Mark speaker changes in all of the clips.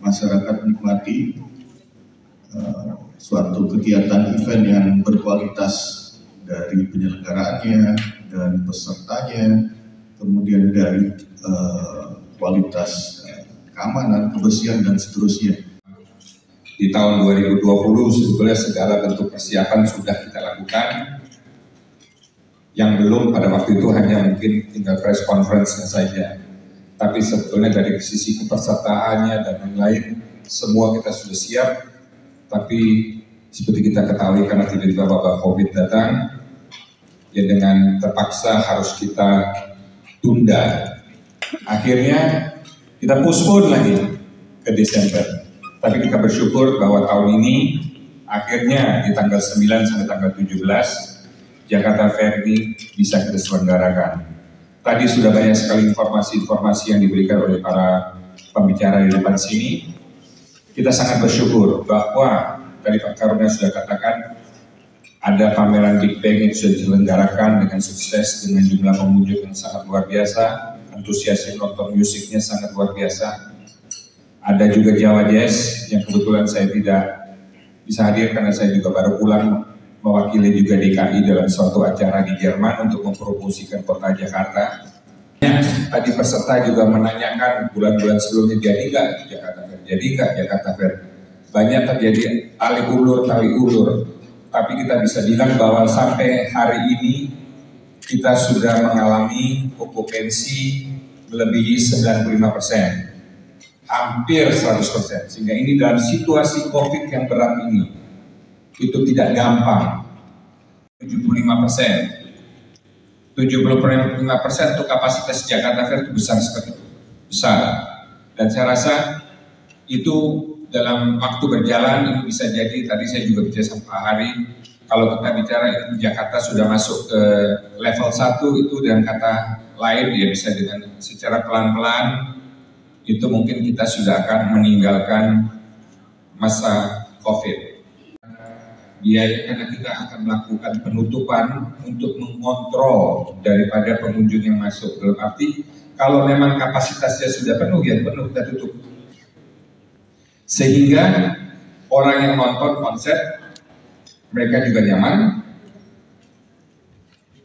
Speaker 1: masyarakat menikmati suatu kegiatan event yang berkualitas dari penyelenggaraannya dan pesertanya, kemudian dari kualitas keamanan, kebersihan, dan seterusnya.
Speaker 2: Di tahun 2020 sebetulnya segala bentuk persiapan sudah kita lakukan. Yang belum pada waktu itu hanya mungkin tinggal press conference-nya saja. Tapi sebetulnya dari sisi kepesertaannya dan lain-lain, semua kita sudah siap. Tapi seperti kita ketahui karena tiba-tiba wabah COVID datang, ya dengan terpaksa harus kita tunda. Akhirnya kita postpone lagi ke Desember. Tapi kita bersyukur bahwa tahun ini akhirnya di tanggal 9 sampai tanggal 17 Jakarta Fair ini bisa kita selenggarakan. Tadi sudah banyak sekali informasi-informasi yang diberikan oleh para pembicara di depan sini. Kita sangat bersyukur bahwa tadi Pak Karunia sudah katakan ada pameran Big Bang yang sudah diselenggarakan dengan sukses dengan jumlah pengunjung yang sangat luar biasa, antusias nonton musiknya sangat luar biasa. Ada juga Jawa Jazz yang kebetulan saya tidak bisa hadir karena saya juga baru pulang mewakili juga DKI dalam suatu acara di Jerman untuk mempromosikan kota Jakarta. Tadi peserta juga menanyakan bulan-bulan sebelumnya jadi nggak Jakarta Fair, jadi nggak Jakarta Fair. Banyak terjadi tali ulur. Tapi kita bisa bilang bahwa sampai hari ini kita sudah mengalami okupansi melebihi 95%. Hampir 100%, sehingga ini dalam situasi COVID yang berat ini itu tidak gampang. 75% untuk kapasitas Jakarta Fair itu besar sekali, besar. Dan saya rasa itu dalam waktu berjalan ini bisa jadi, tadi saya juga bicara sama Pak Hari, kalau kita bicara Jakarta sudah masuk ke level 1 itu dengan kata lain ya bisa dengan secara pelan-pelan itu mungkin kita sudah akan meninggalkan masa COVID. Biaya karena kita akan melakukan penutupan untuk mengontrol daripada pengunjung yang masuk. Dalam arti kalau memang kapasitasnya sudah penuh ya penuh kita tutup. Sehingga orang yang nonton konser mereka juga nyaman.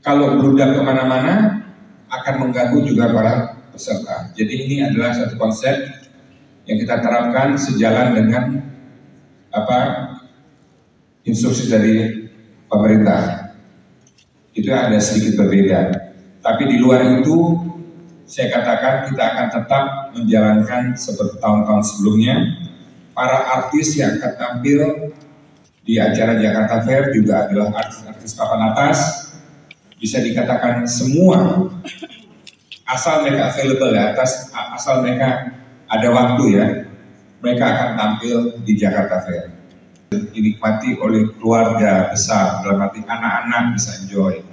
Speaker 2: Kalau beludak kemana-mana akan mengganggu juga para peserta. Jadi ini adalah satu konsep yang kita terapkan sejalan dengan instruksi dari pemerintah. Itu ada sedikit berbeda. Tapi di luar itu saya katakan kita akan tetap menjalankan seperti tahun-tahun sebelumnya. Para artis yang akan tampil di acara Jakarta Fair juga adalah artis-artis papan atas. Bisa dikatakan semua asal mereka available ya, asal mereka ada waktu ya, mereka akan tampil di Jakarta Fair. Dinikmati oleh keluarga besar, dalam arti anak-anak bisa enjoy,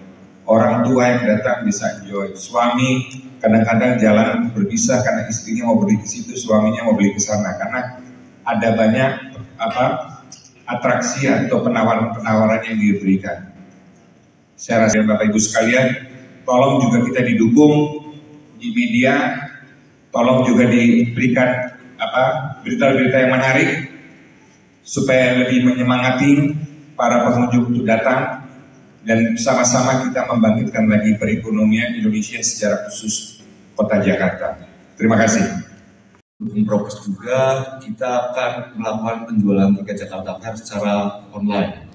Speaker 2: orang tua yang datang bisa enjoy, suami kadang-kadang jalan berpisah karena istrinya mau beli ke situ, suaminya mau beli ke sana, karena ada banyak atraksi atau penawaran-penawaran yang diberikan. Saya rasa Bapak Ibu sekalian, tolong juga kita didukung di media, tolong juga diberikan berita-berita yang menarik supaya lebih menyemangati para pengunjung untuk datang dan sama-sama kita membangkitkan lagi perekonomian Indonesia secara khusus Kota Jakarta. Terima kasih.
Speaker 1: Untuk prokes juga kita akan melakukan penjualan tiket Jakarta Fair secara online.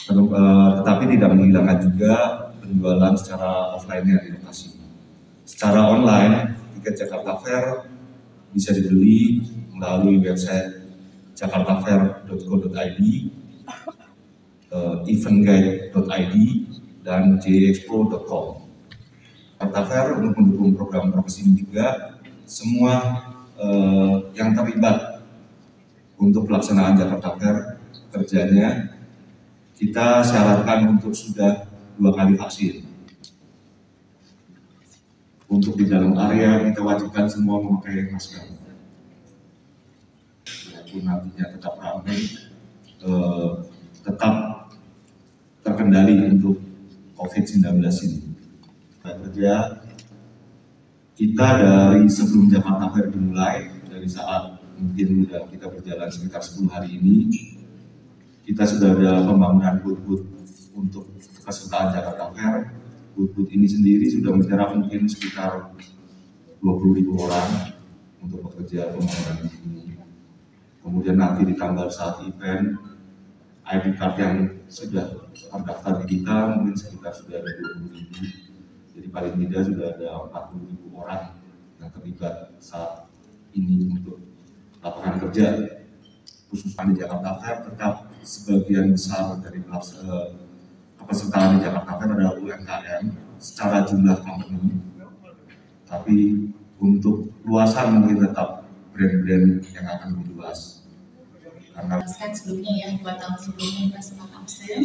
Speaker 1: Tetapi tidak menghilangkan juga penjualan secara offline-nya di lokasi. Secara online, tiket Jakarta Fair bisa dibeli melalui website jakartafair.co.id, eventguide.id, dan jexpo.com. Jakarta Fair untuk mendukung program prokes ini juga semua yang terlibat untuk pelaksanaan Jakarta Fair kerjanya kita syaratkan untuk sudah 2 kali vaksin. Untuk di dalam area kita wajibkan semua memakai masker. Walaupun nantinya tetap ramai, tetap terkendali untuk COVID-19 ini. Kerja kita dari sebelum Jakarta Fair dimulai dari saat mungkin kita berjalan sekitar 10 hari ini, kita sudah ada pembangunan booth-booth untuk kepesertaan Jakarta Fair. Booth-booth ini sendiri sudah menyerap mungkin sekitar 20.000 orang untuk bekerja pembangunan di sini. Kemudian nanti ditambah saat event, ID card yang sudah terdaftar di kita mungkin sekitar sudah ada 20.000. Jadi paling tidak sudah ada 40.000 orang yang terlibat saat ini untuk lapangan kerja. Khususnya di Jakarta Fair, tetap sebagian besar dari kepesertaan di Jakarta Fair adalah UMKM secara jumlah company, tapi untuk luasan mungkin tetap brand-brand yang akan lebih luas. Karena
Speaker 3: sebelumnya ya, 2 tahun sebelumnya kita sempat absen.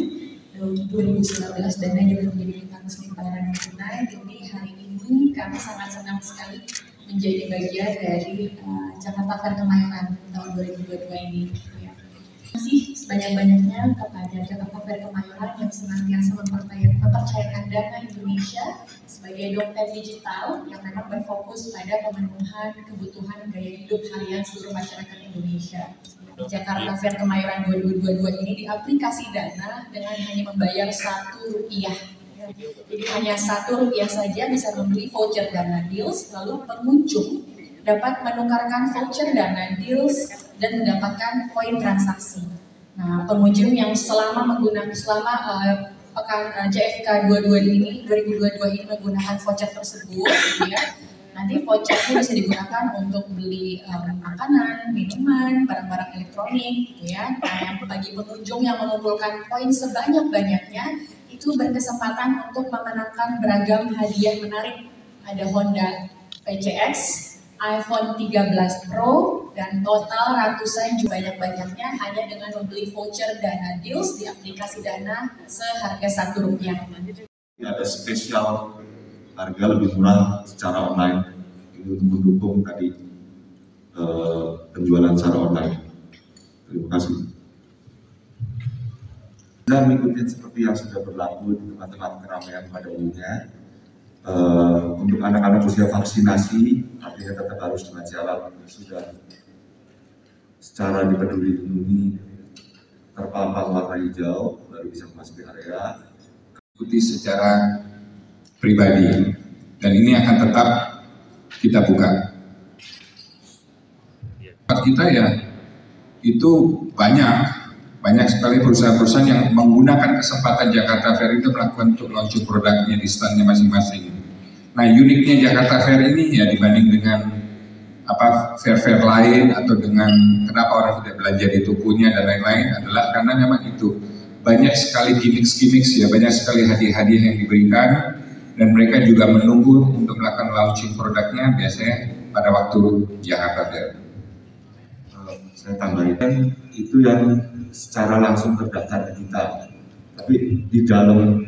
Speaker 3: Untuk 2019 dana juga menjadi mekanisme pelayanan tunai. Jadi hari ini kami sangat senang sekali menjadi bagian dari Jakarta Fair Kemayoran tahun 2022 ini. Ya. Terima kasih sebanyak-banyaknya kepada Jakarta Fair Kemayoran yang senantiasa mempercayakan dana Indonesia sebagai dompet digital yang memang berfokus pada pemenuhan kebutuhan gaya hidup harian seluruh masyarakat Indonesia. Jakarta Fair Kemayoran 2022 ini diaplikasi dana dengan hanya membayar Rp1. Jadi hanya Rp1 saja bisa membeli voucher Dana Deals, lalu pengunjung dapat menukarkan voucher Dana Deals dan mendapatkan poin transaksi. Nah, pengunjung yang selama pekan JFK 2022 ini menggunakan voucher tersebut, ya, nanti vouchernya bisa digunakan untuk beli makanan, minuman, barang-barang elektronik, ya. Nah, yang bagi pengunjung yang mengumpulkan poin sebanyak-banyaknya itu berkesempatan untuk memenangkan beragam hadiah menarik. Ada Honda PCX, iPhone 13 Pro, dan total ratusan banyak-banyaknya hanya dengan membeli voucher Dana Deals di aplikasi Dana seharga Rp1.
Speaker 1: Ada spesial harga lebih murah secara online ini untuk mendukung tadi penjualan secara online. Terima kasih. Dan mengikuti seperti yang sudah berlaku di tempat-tempat keramaian pada umumnya. Untuk anak-anak usia vaksinasi, artinya tetap harus dengan syarat sudah secara dipeduli lindungi terpampang warna hijau baru bisa memasuki area.
Speaker 2: Ikuti secara pribadi, dan ini akan tetap kita buka. Kita ya itu banyak sekali perusahaan-perusahaan yang menggunakan kesempatan Jakarta Fair itu melakukan untuk launching produknya di standnya masing-masing. Nah, uniknya Jakarta Fair ini ya dibanding dengan fair-fair lain atau dengan kenapa orang tidak belanja di tokonya dan lain-lain adalah karena memang itu banyak sekali gimmick ya, banyak sekali hadiah-hadiah yang diberikan. Dan mereka juga menunggu untuk melakukan launching produknya biasanya pada waktu Jakarta Fair.
Speaker 1: Saya tambahkan itu yang secara langsung terdaftar di kita. Tapi di dalam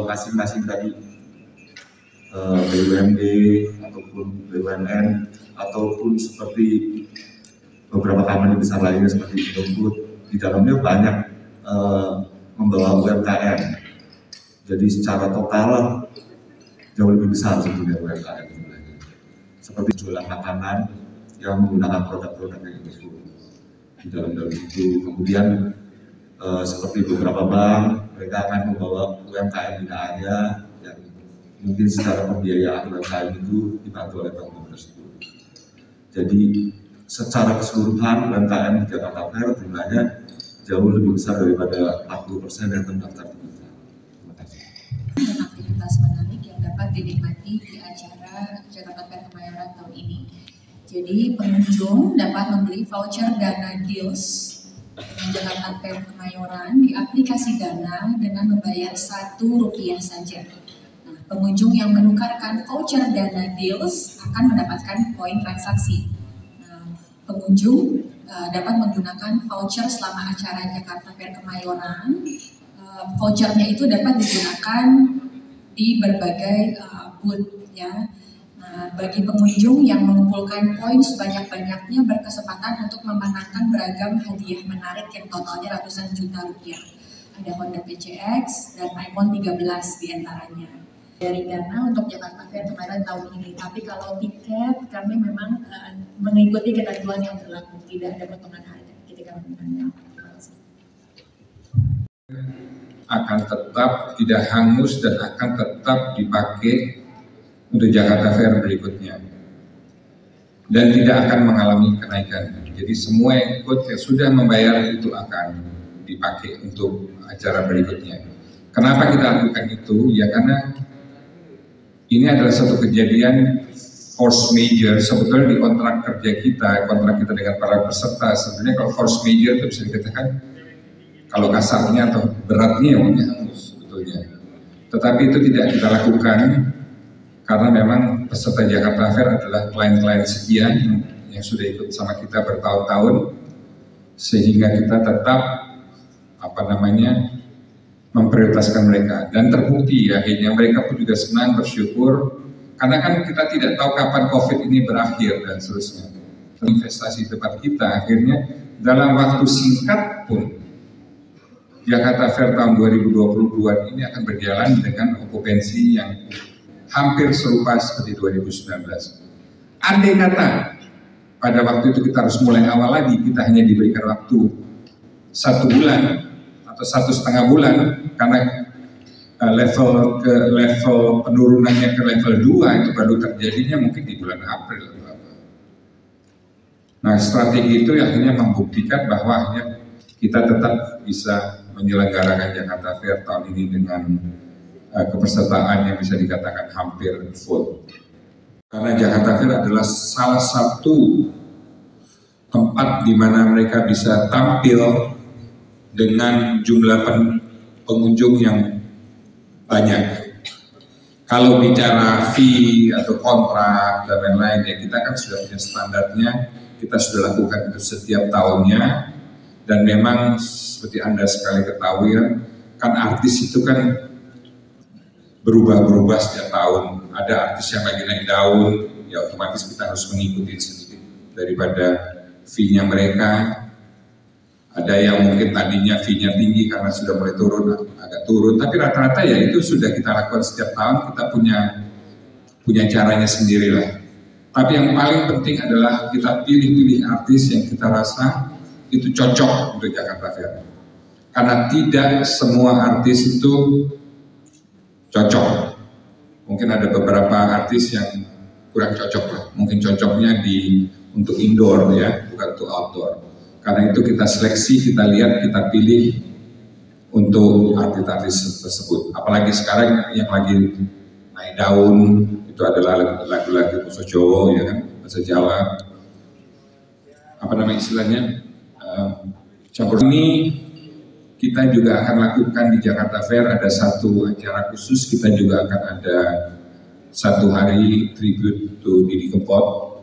Speaker 1: masing-masing tadi BUMD ataupun BUMN ataupun seperti beberapa company besar lainnya seperti Indofood, di dalamnya banyak membawa UMKM. Jadi secara total jauh lebih besar sebetulnya UMKM jumlahnya. Seperti jualan makanan yang menggunakan produk-produk yang itu di dalam itu. Kemudian seperti beberapa bank, mereka akan membawa UMKM binaannya yang mungkin secara pembiayaan UMKM itu dibantu oleh bank tersebut. Jadi secara keseluruhan UMKM di Jakarta Fair jumlahnya jauh lebih besar daripada 40% yang terdaftar di kita. Terima kasih.
Speaker 3: Aktivitas menarik yang dapat dinikmati di acara Jakarta Fair Kemayoran tahun ini. Jadi pengunjung dapat membeli voucher Dana Deals di Jakarta Fair Kemayoran di aplikasi Dana dengan membayar Rp1 saja. Nah, pengunjung yang menukarkan voucher Dana Deals akan mendapatkan poin transaksi. Nah, pengunjung dapat menggunakan voucher selama acara Jakarta Fair Kemayoran. Vouchernya itu dapat digunakan di berbagai booth, ya. Nah, bagi pengunjung yang mengumpulkan poin sebanyak-banyaknya berkesempatan untuk memenangkan beragam hadiah menarik yang totalnya ratusan juta rupiah. Ada Honda PCX dan iPhone 13 diantaranya. dari Ghana untuk Jakarta Fair kemarin tahun ini. Tapi kalau tiket kami memang mengikuti ketentuan yang berlaku, tidak ada potongan harga ketika menggunakan.
Speaker 2: Akan tetap tidak hangus dan akan tetap dipakai untuk Jakarta Fair berikutnya dan tidak akan mengalami kenaikan. Jadi semua yang ikut yang sudah membayar itu akan dipakai untuk acara berikutnya. Kenapa kita lakukan itu? Ya karena ini adalah satu kejadian force major. Sebetulnya di kontrak kerja kita, kontrak kita dengan para peserta, sebenarnya kalau force major itu bisa dikatakan kalau kasarnya atau beratnya hangus sebetulnya. Tetapi itu tidak kita lakukan karena memang peserta Jakarta Fair adalah klien-klien sekian yang sudah ikut sama kita bertahun-tahun, sehingga kita tetap memprioritaskan mereka, dan terbukti akhirnya mereka pun juga senang, bersyukur karena kan kita tidak tahu kapan COVID ini berakhir dan seterusnya. Investasi tempat kita akhirnya dalam waktu singkat pun Jakarta Fair tahun 2022 ini akan berjalan dengan okupansi yang hampir serupa seperti 2019. Andai kata pada waktu itu kita harus mulai awal lagi, kita hanya diberikan waktu 1 bulan atau 1,5 bulan karena level penurunannya ke level 2 itu baru terjadinya mungkin di bulan April atau apa. Nah, strategi itu akhirnya membuktikan bahwa akhirnya kita tetap bisa menyelenggarakan Jakarta Fair tahun ini dengan kepesertaan yang bisa dikatakan hampir full. Karena Jakarta Fair adalah salah satu tempat di mana mereka bisa tampil dengan jumlah pengunjung yang banyak. Kalau bicara fee atau kontrak dan lain-lain, ya kita kan sudah punya standarnya, kita sudah lakukan itu setiap tahunnya, dan memang seperti Anda sekali ketahui kan artis itu kan berubah-berubah setiap tahun. Ada artis yang lagi naik daun, ya otomatis kita harus mengikuti sedikit daripada fee-nya mereka. Ada yang mungkin tadinya fee-nya tinggi karena sudah mulai turun, agak turun. Tapi rata-rata ya itu sudah kita lakukan setiap tahun, kita punya caranya sendirilah. Tapi yang paling penting adalah kita pilih-pilih artis yang kita rasa itu cocok untuk Jakarta Fair. Karena tidak semua artis itu cocok. Mungkin ada beberapa artis yang kurang cocok lah. Mungkin cocoknya untuk indoor ya, bukan untuk outdoor. Karena itu kita seleksi, kita lihat, kita pilih untuk artis-artis tersebut. Apalagi sekarang yang lagi naik daun itu adalah lagu-lagu bahasa Jawa ya kan, bahasa Jawa. Apa nama istilahnya? Campur ini kita juga akan lakukan di Jakarta Fair, ada satu acara khusus, kita juga akan ada 1 hari tribute to Didi Kempot.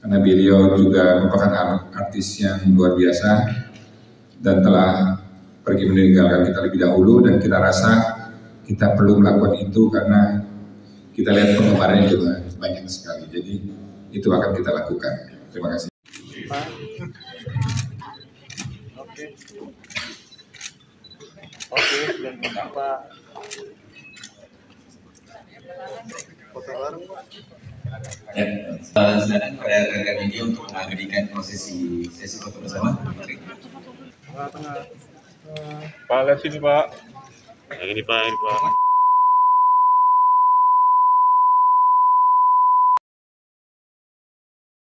Speaker 2: Karena beliau juga merupakan artis yang luar biasa dan telah pergi meninggalkan kita lebih dahulu, dan kita rasa kita perlu melakukan itu karena kita lihat penggemarnya juga banyak sekali. Jadi itu akan kita lakukan. Terima kasih.
Speaker 4: Oke, dan apa foto baru?
Speaker 5: Ya, silakan pada rekan media untuk mengabadikan sesi foto bersama.
Speaker 4: Tengah-tengah. Pak, lihat sini Pak.
Speaker 6: Yang ini Pak,